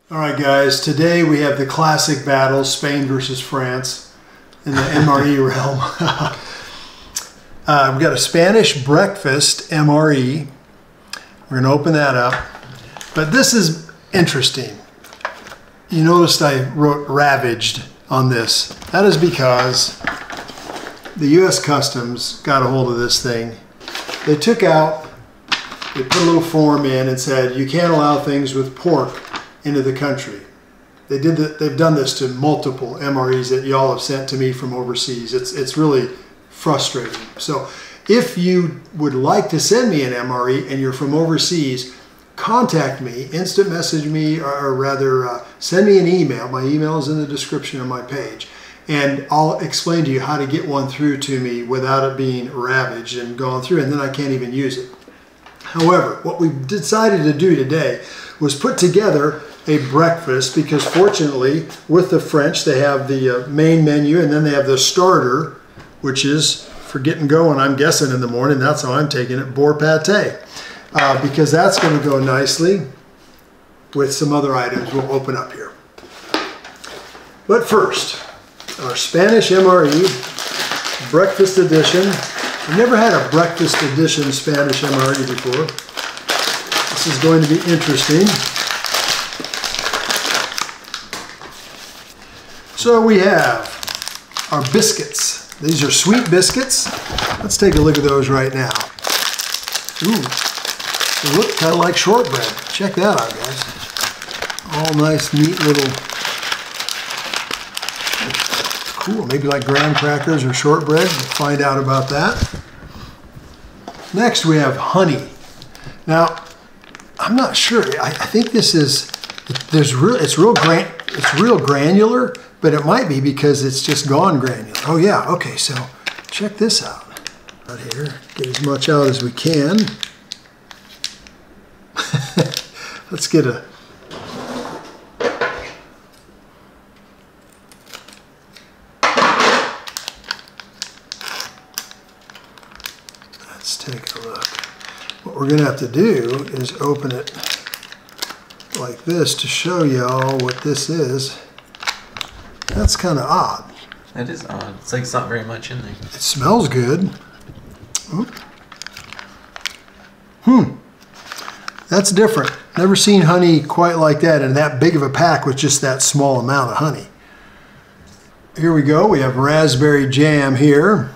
All right, guys, today we have the classic battle, Spain versus France in the MRE realm. We've got a Spanish breakfast MRE. We're going to open that up. But this is interesting. You noticed I wrote ravaged on this. That is because the U.S. Customs got a hold of this thing. They took out, they put a little form in and said, you can't allow things with pork into the country. They've done this to multiple MREs that y'all have sent to me from overseas. It's really frustrating. So if you would like to send me an MRE and you're from overseas, contact me, instant message me, or rather send me an email. My email is in the description of my page. And I'll explain to you how to get one through to me without it being ravaged and gone through, and then I can't even use it. However, what we decided to do today was put together a breakfast, because fortunately with the French they have the main menu and then they have the starter, which is for getting going, I'm guessing in the morning. That's how I'm taking it, BOAR PATE, because that's going to go nicely with some other items we'll open up here. But first, our Spanish MRE breakfast edition. I've never had a breakfast edition Spanish MRE before. This is going to be interesting. So we have our biscuits. These are sweet biscuits. Let's take a look at those right now. Ooh, they look kind of like shortbread. Check that out, guys. All nice, neat little, cool, maybe like graham crackers or shortbread. We'll find out about that. Next we have honey. Now, I'm not sure. I think this is, it's real granular, but it might be because it's just gone granular. Oh yeah, okay, so check this out. Right here, get as much out as we can. Let's get a, let's take a look. What we're gonna have to do is open it like this to show y'all what this is. That's kind of odd. That is odd. It's like it's not very much in there. It smells good. Oop. That's different. Never seen honey quite like that in that big of a pack with just that small amount of honey. Here we go. We have raspberry jam here.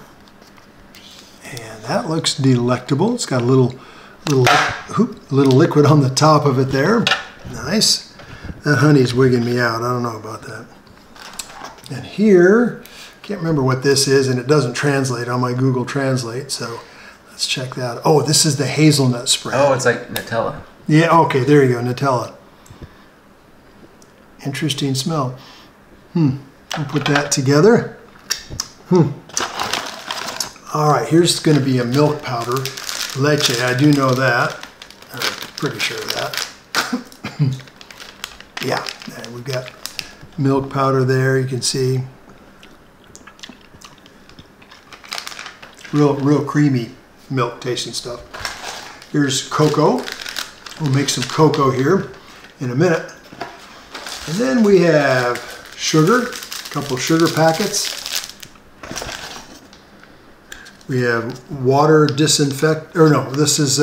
And that looks delectable. It's got a little liquid on the top of it there. Nice. That honey's wigging me out. I don't know about that. And here, can't remember what this is, and it doesn't translate on my Google Translate, so let's check that out. Oh, this is the hazelnut spread. Oh, it's like Nutella. Yeah, okay, there you go, Nutella. Interesting smell. I'll put that together. All right, here's going to be a milk powder. Leche, I do know that. I'm pretty sure of that. Yeah, and we've got milk powder there, you can see. Real creamy milk tasting stuff. Here's cocoa. We'll make some cocoa here in a minute. And then we have sugar, a couple sugar packets. We have water disinfect, or no, this is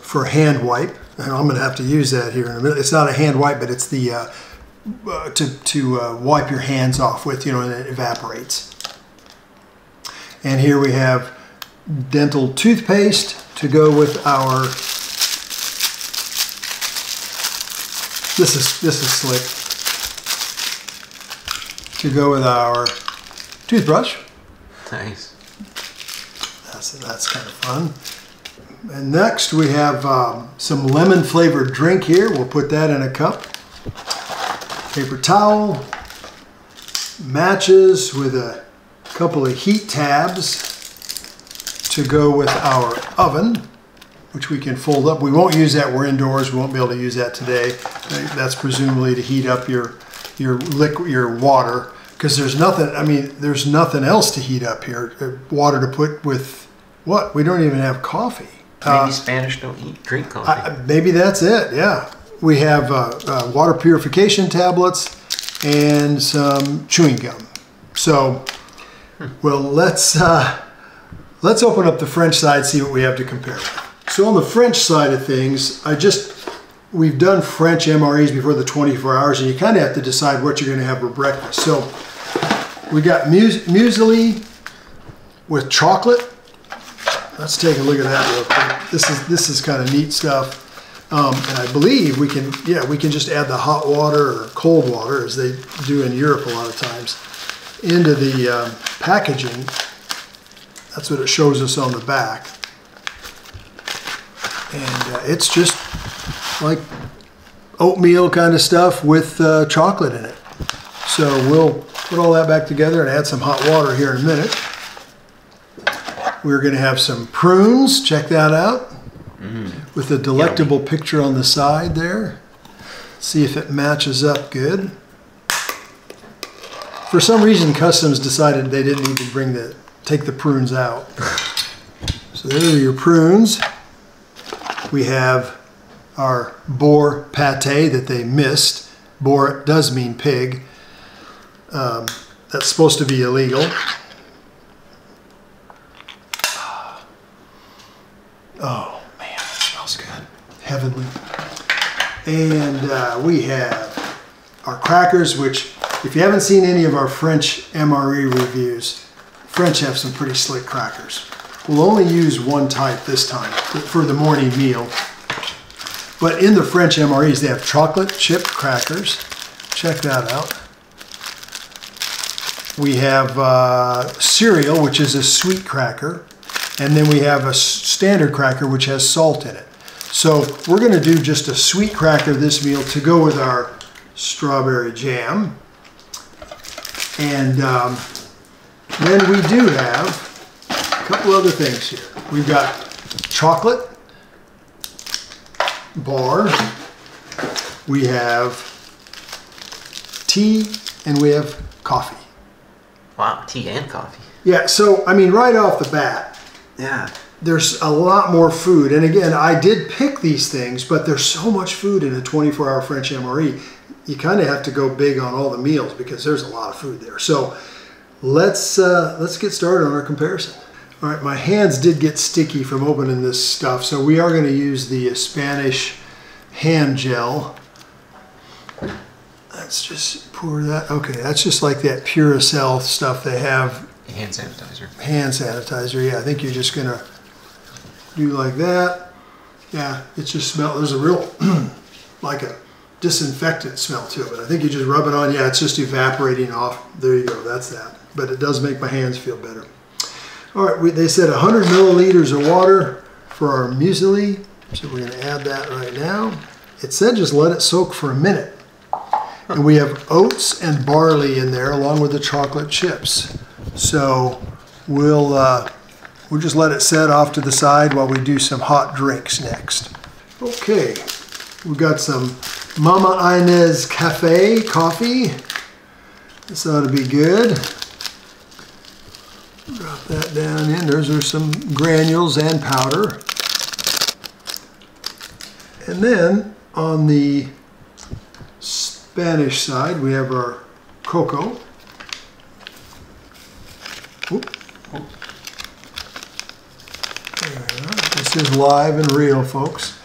for hand wipe. And I'm gonna have to use that here in a minute. It's not a hand wipe, but it's the to wipe your hands off with, and it evaporates. And here we have dental toothpaste to go with our, this is slick, to go with our toothbrush. Nice. That's kind of fun. And next we have some lemon flavored drink here. We'll put that in a cup. Paper towel, matches with a couple of heat tabs to go with our oven, which we can fold up. We won't use that, we're indoors, we won't be able to use that today. That's presumably to heat up your water, because there's nothing else to heat up here. Water to put with what? We don't even have coffee. Maybe Spanish don't drink coffee. Maybe that's it, yeah. we have water purification tablets and some chewing gum. So, well, let's open up the French side, see what we have to compare with. So on the French side of things, we've done French MREs before the 24 hours, and you kind of have to decide what you're going to have for breakfast. So we got muesli with chocolate. Let's take a look at that real quick. This is kind of neat stuff. And I believe we can just add the hot water or cold water, as they do in Europe a lot of times, into the packaging. That's what it shows us on the back. And it's just like oatmeal kind of stuff with chocolate in it. So we'll put all that back together and add some hot water here in a minute. We're going to have some prunes. Check that out. With a delectable picture on the side there. See if it matches up good. For some reason, Customs decided they didn't even take the prunes out. So there are your prunes. We have our BOAR pate that they missed. BOAR does mean pig. That's supposed to be illegal. Oh man, that smells good. Heavenly. And we have our crackers, which if you haven't seen any of our French MRE reviews, French have some pretty slick crackers. We'll only use one type this time for the morning meal. But in the French MREs, they have chocolate chip crackers. Check that out. We have cereal, which is a sweet cracker. And then we have a standard cracker, which has salt in it. So we're going to do just a sweet cracker this meal to go with our strawberry jam. And then we do have a couple other things here. We've got chocolate bar, we have tea, and we have coffee. Wow, tea and coffee. Yeah, so I mean, right off the bat, yeah, there's a lot more food. And again, I did pick these things, but there's so much food in a 24-hour French MRE. You kind of have to go big on all the meals because there's a lot of food there. So let's get started on our comparison. All right, my hands did get sticky from opening this stuff, so we are going to use the Spanish hand gel. Let's just pour that. Okay, that's just like that Puracell stuff they have. Hand sanitizer. Hand sanitizer, yeah. I think you're just going to do like that. Yeah, it just smells. There's a real, like a disinfectant smell to it. But I think you just rub it on. Yeah, it's just evaporating off. There you go, that's that. But it does make my hands feel better. All right, they said 100 milliliters of water for our muesli. So we're going to add that right now. It said just let it soak for a minute. And we have oats and barley in there along with the chocolate chips. So we'll just let it set off to the side while we do some hot drinks next. Okay, we've got some Mama Inez Cafe coffee. This ought to be good. Drop that down in. Those are some granules and powder. And then on the Spanish side, we have our cocoa. This is live and real, folks.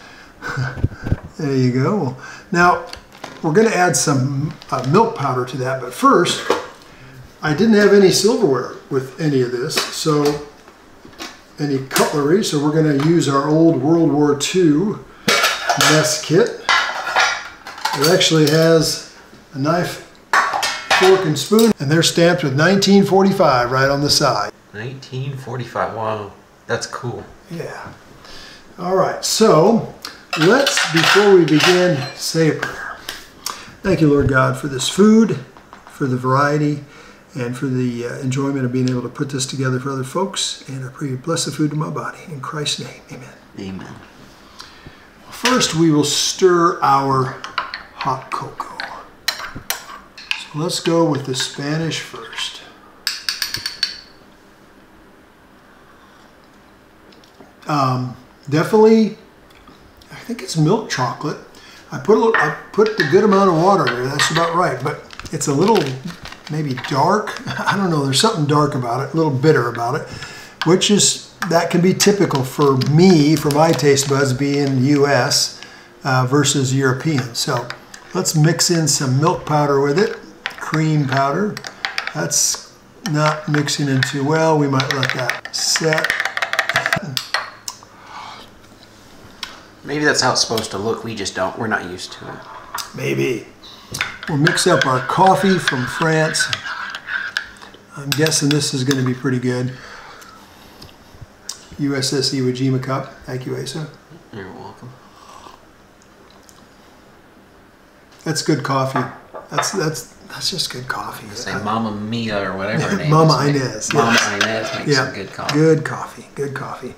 There you go. Now, we're going to add some milk powder to that, but first, I didn't have any silverware with any of this, so any cutlery, so we're going to use our old World War II mess kit. It actually has a knife, fork, and spoon, and they're stamped with 1945 right on the side. 1945, wow, that's cool. Yeah. All right, so let's, before we begin, say a prayer. Thank you, Lord God, for this food, for the variety, and for the enjoyment of being able to put this together for other folks. And I pray you bless the food in my body. In Christ's name, amen. Amen. First, we will stir our hot cocoa. So let's go with the Spanish first. Definitely, I think it's milk chocolate. I put the good amount of water in there. That's about right, but it's a little maybe dark. I don't know. There's something dark about it, a little bitter about it, which is that can be typical for me, for my taste buds being U.S. Versus European. So let's mix in some milk powder with it, cream powder. That's not mixing in too well. We might let that set. Maybe that's how it's supposed to look. We just don't. We're not used to it. Maybe. We'll mix up our coffee from France. I'm guessing this is going to be pretty good. USS Iwo Jima cup. Thank you, Asa. You're welcome. That's good coffee. That's just good coffee. Say Mama Mia or whatever her name Mama is. Inez. Mama Yes. Inez makes some good coffee. Good coffee. Good coffee.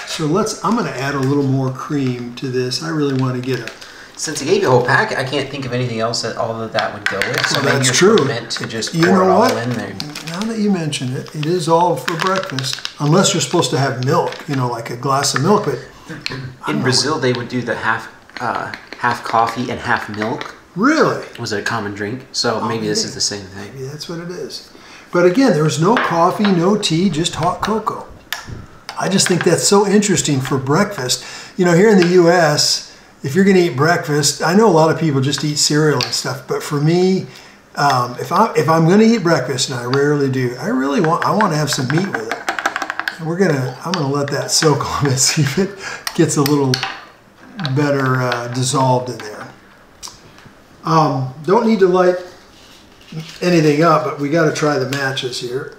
So I'm going to add a little more cream to this. I really want to get a. Since he gave you a whole packet, I can't think of anything else that all of that would go with. So Well, maybe that's you're true. meant to just You pour know it all what? in there. Now that you mention it, it is all for breakfast. Unless you're supposed to have milk, like a glass of milk. But In Brazil, they would do the half coffee and half milk. really, Was it a common drink? So maybe this is the same thing. maybe that's what it is. But again, there was no coffee, no tea, just hot cocoa. I just think that's so interesting for breakfast. Here in the U.S., if you're going to eat breakfast, I know a lot of people just eat cereal and stuff. But for me, if I'm going to eat breakfast, and I rarely do, I want to have some meat with it. And I'm gonna let that soak a little bit, see if it gets a little better dissolved in there. Don't need to light anything up, but we got to try the matches here.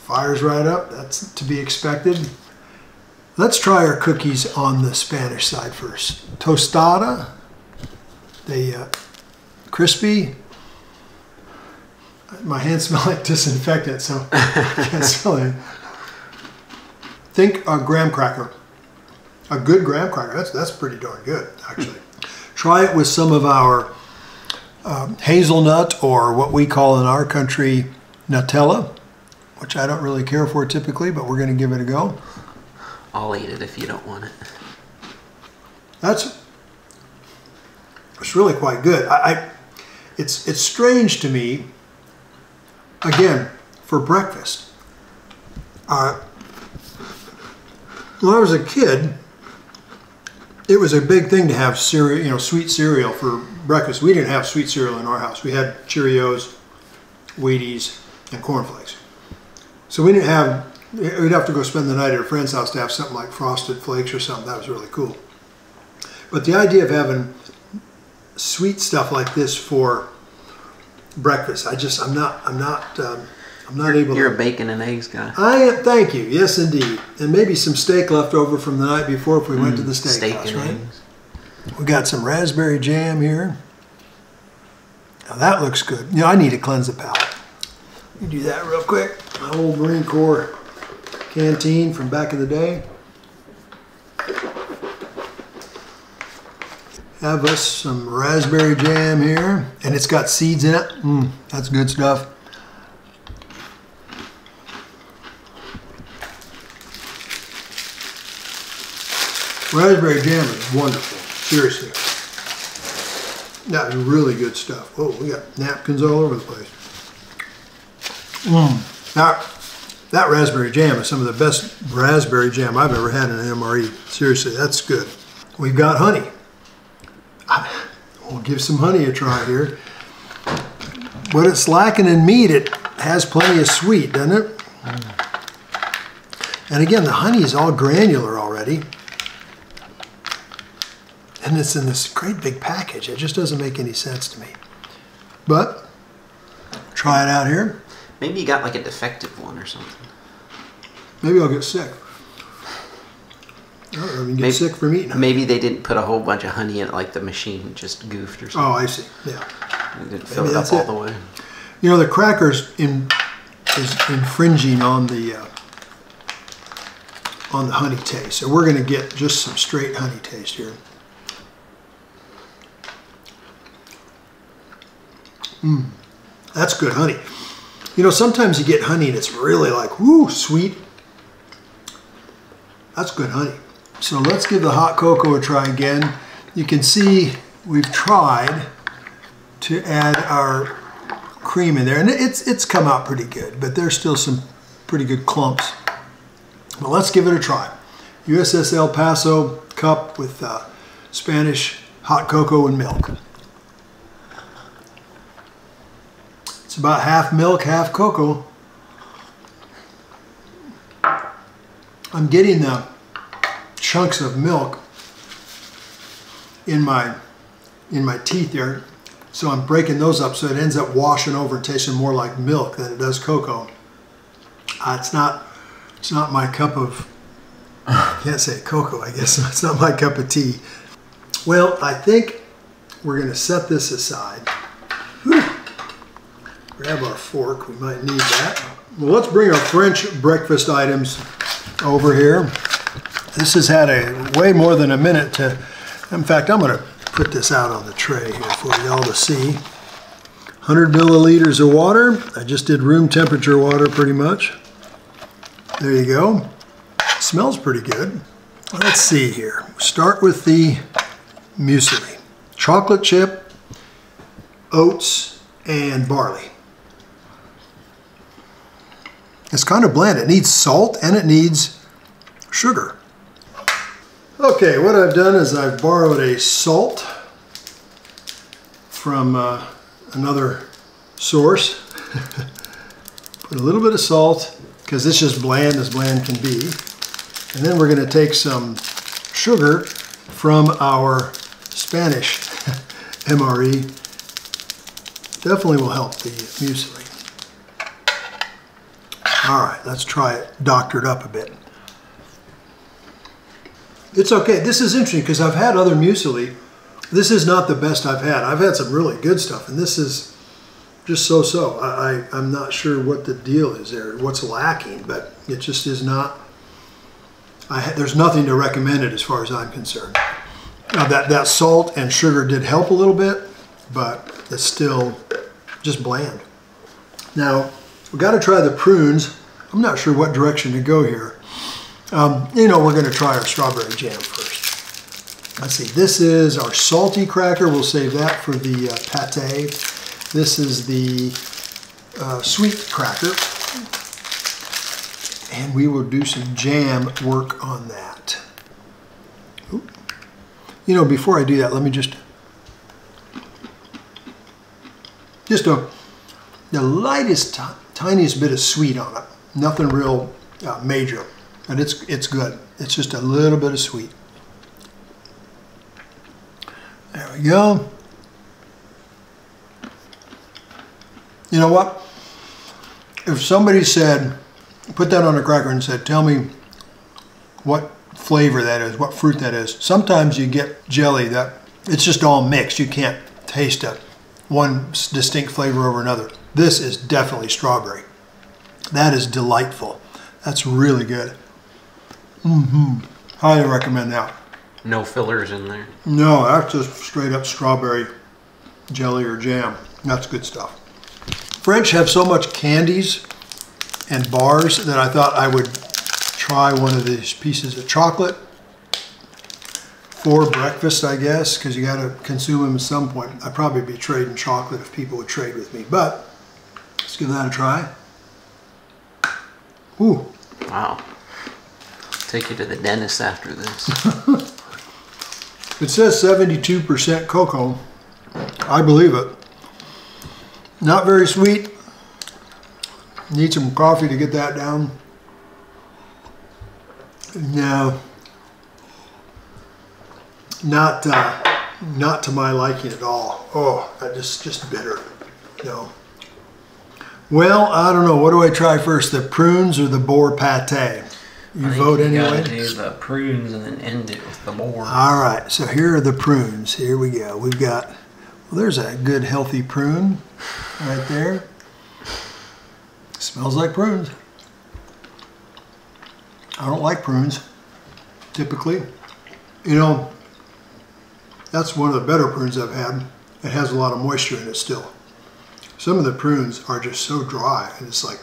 Fire's right up. That's to be expected. Let's try our cookies on the Spanish side first. Tostada, they crispy. My hands smell like disinfectant, so I can't smell it. Think a graham cracker. A good graham cracker. That's pretty darn good, actually. Try it with some of our hazelnut, or what we call in our country Nutella, which I don't really care for typically, but we're going to give it a go. I'll eat it if you don't want it. It's really quite good. It's strange to me. Again, for breakfast. When I was a kid, it was a big thing to have cereal, sweet cereal for breakfast. We didn't have sweet cereal in our house. We had Cheerios, Wheaties, and cornflakes. So we'd have to go spend the night at a friend's house to have something like Frosted Flakes or something. That was really cool. But the idea of having sweet stuff like this for breakfast, I'm not able to. You're a bacon and eggs guy. I am, thank you. Yes, indeed. And maybe some steak left over from the night before if we went to the steakhouse, and right? eggs. We got some raspberry jam here. Now that looks good. I need to cleanse the palate. Let me do that real quick. My old Marine Corps canteen from back in the day. Have us some raspberry jam here, and it's got seeds in it. That's good stuff. Raspberry jam is wonderful, seriously. That is really good stuff. Oh, we got napkins all over the place. Now, that raspberry jam is some of the best raspberry jam I've ever had in an MRE. Seriously, that's good. We've got honey. We'll give some honey a try here. But it's lacking in meat. It has plenty of sweet, doesn't it? And again, the honey is all granular already. And it's in this great big package. It just doesn't make any sense to me. But, try it out here. Maybe you got like a defective one or something. Maybe I'll get sick. Or you get sick from eating honey. Maybe they didn't put a whole bunch of honey in it, like the machine just goofed or something. Oh, I see. Yeah. They didn't fill it up all the way. The crackers is infringing on the honey taste. So we're going to get just some straight honey taste here. That's good honey. Sometimes you get honey and it's really like, whoo, sweet. That's good honey. So let's give the hot cocoa a try again. You can see we've tried to add our cream in there, and it's come out pretty good, but there's still some pretty good clumps. But let's give it a try. USS El Paso cup with Spanish hot cocoa and milk. It's about half milk, half cocoa. I'm getting the chunks of milk in my teeth there, so I'm breaking those up so it ends up washing over and tasting more like milk than it does cocoa. It's not my cup of, I can't say cocoa, I guess. It's not my cup of tea. Well, I think we're going to set this aside. Whew. Grab our fork, we might need that. Well, let's bring our French breakfast items over here. This has had a way more than a minute to, in fact, I'm going to put this out on the tray here for y'all to see. 100 milliliters of water. I just did room temperature water pretty much. There you go. Smells pretty good. Let's see here. Start with the muesli. Chocolate chip, oats, and barley. It's kind of bland. It needs salt and it needs sugar. Okay, what I've done is I've borrowed a salt from another source. Put a little bit of salt, because it's just bland as bland can be. And then we're going to take some sugar from our Spanish MRE. Definitely will help the muesli. All right, let's try it doctored up a bit. It's okay. This is interesting because I've had other muesli. This is not the best I've had. I've had some really good stuff, and this is just so-so. I'm not sure what the deal is there, what's lacking, but it just is not. There's nothing to recommend it as far as I'm concerned. Now that salt and sugar did help a little bit, but it's still just bland. Now, we've got to try the prunes. I'm not sure what direction to go here. You know, we're going to try our strawberry jam first. Let's see, this is our salty cracker. We'll save that for the pate. This is the sweet cracker. And we will do some jam work on that. Ooh. You know, before I do that, let me just the lightest, tiniest bit of sweet on it. Nothing real major, and it's good. It's just a little bit of sweet. There we go. You know what? If somebody said, put that on a cracker and said, tell me what flavor that is, what fruit that is. Sometimes you get jelly that it's just all mixed. You can't taste one distinct flavor over another. This is definitely strawberry. That is delightful. That's really good. Highly recommend that. No fillers in there. No, that's just straight up strawberry jelly or jam. That's good stuff. French have so much candies and bars that I thought I would try one of these pieces of chocolate for breakfast, I guess, because you got to consume them at some point. I'd probably be trading chocolate if people would trade with me, but let's give that a try. Ooh. Wow. Take you to the dentist after this. It says 72% cocoa. I believe it. Not very sweet. Need some coffee to get that down. No. Not to my liking at all. Oh, that just bitter. No. Well, I don't know. What do I try first? The prunes or the boar pate? You vote anyway? You gotta do the prunes and then end it with the boar. All right, so here are the prunes. Here we go. We've got, well, there's a good healthy prune right there. Smells like prunes. I don't like prunes, typically. You know, that's one of the better prunes I've had. It has a lot of moisture in it still. Some of the prunes are just so dry, and it's like,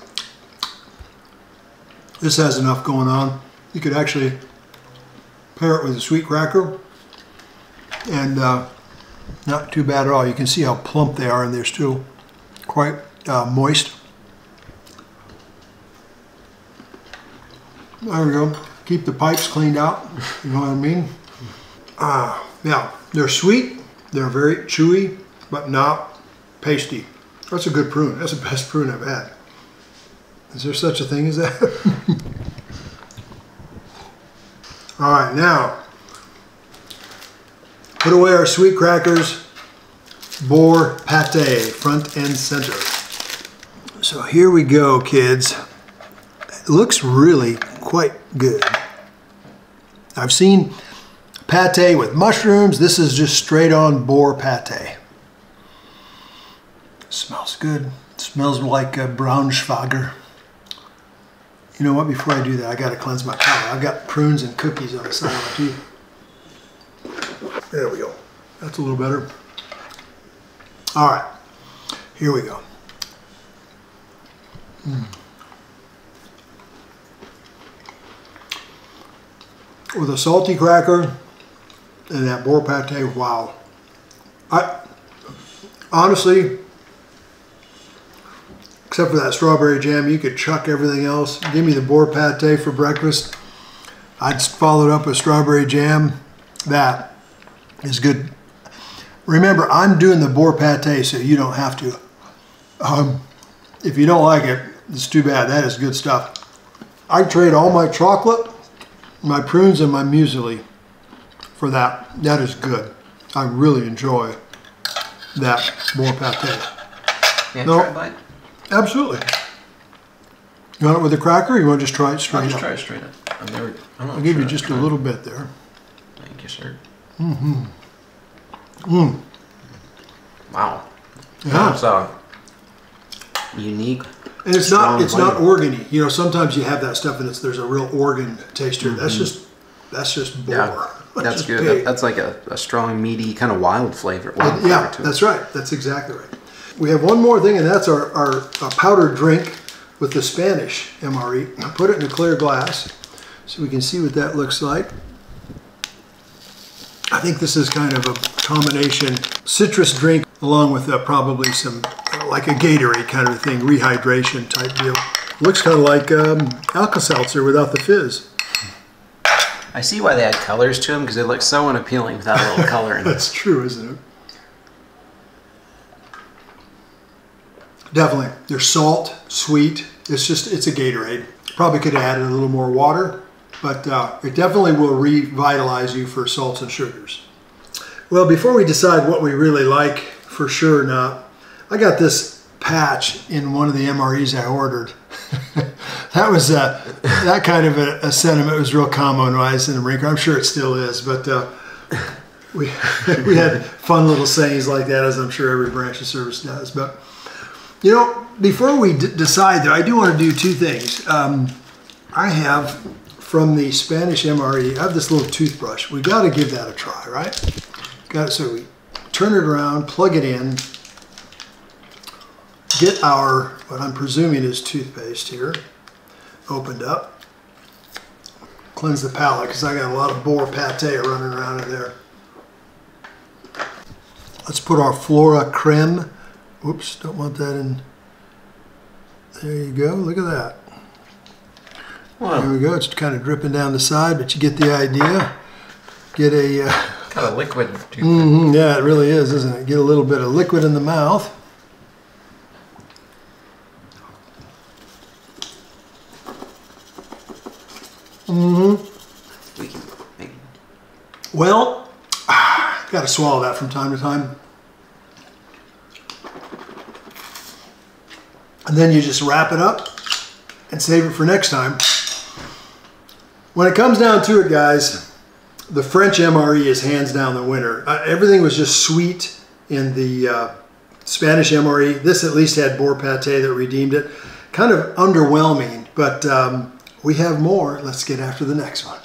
this has enough going on. You could actually pair it with a sweet cracker and Not too bad at all. You can see how plump they are, and they're still quite moist. There we go. Keep the pipes cleaned out. You know what I mean? Yeah, they're sweet. They're very chewy, but not pasty. That's a good prune. That's the best prune I've had. Is there such a thing as that? All right, now, put away our sweet crackers. BOAR pate, front and center. So here we go, kids. It looks really quite good. I've seen pate with mushrooms. This is just straight on BOAR pate. Smells good. It smells like Braunschweiger. You know what? Before I do that, I got to cleanse my palate. I've got prunes and cookies on the side of my teeth. There we go. That's a little better. All right, here we go. With a salty cracker and that BOAR pate, wow. Honestly, except for that strawberry jam, you could chuck everything else. Give me the BOAR pate for breakfast. I'd follow it up with strawberry jam. That is good. Remember, I'm doing the BOAR pate so you don't have to. If you don't like it, it's too bad. That is good stuff. I trade all my chocolate, my prunes, and my muesli for that. That is good. I really enjoy that BOAR pate. Yeah, try a bite? Absolutely. You want it with a cracker, or you want to just try it straight up? I'll just try it straight up. I'll give you just a little bit there. Thank you, sir. Mm-hmm. Wow. Yeah. It's unique. And it's not organy. You know, sometimes you have that stuff and there's a real organ taste to it. That's just BOAR. Yeah, that's good. That's like a strong, meaty, kind of wild flavor. Yeah, that's right. That's exactly right. We have one more thing, and that's our powdered drink with the Spanish MRE. I put it in a clear glass so we can see what that looks like. I think this is kind of a combination citrus drink along with probably some, like a Gatorade kind of thing, rehydration type deal. Looks kind of like Alka-Seltzer without the fizz. I see why they add colors to them, because they look so unappealing without a little color in it. That's true, isn't it? Definitely. They're salt, sweet. It's a Gatorade. Probably could have added a little more water, but it definitely will revitalize you for salts and sugars. Well, before we decide what we really like for sure or not, I got this patch in one of the MREs I ordered. That was that kind of a sentiment was real common when I was in the Marine Corps. I'm sure it still is, but we had fun little sayings like that, as I'm sure every branch of service does. But you know, before we decide, though, I do want to do two things. I have, from the Spanish MRE, I have this little toothbrush. We got to give that a try, right? So we turn it around, plug it in, get our, what I'm presuming is toothpaste here, opened up. Cleanse the palate, because I got a lot of BOAR pate running around in there. Let's put our Flora creme. Oops, don't want that in. There you go, look at that. Wow. There we go, it's kind of dripping down the side, but you get the idea. Get a... kind of liquid toothpaste. Yeah, it really is, isn't it? Get a little bit of liquid in the mouth. Well, got to swallow that from time to time. And then you just wrap it up and save it for next time. When it comes down to it, guys, the French MRE is hands down the winner. Everything was just sweet in the Spanish MRE. This at least had BOAR pate that redeemed it. Kind of underwhelming, but we have more. Let's get after the next one.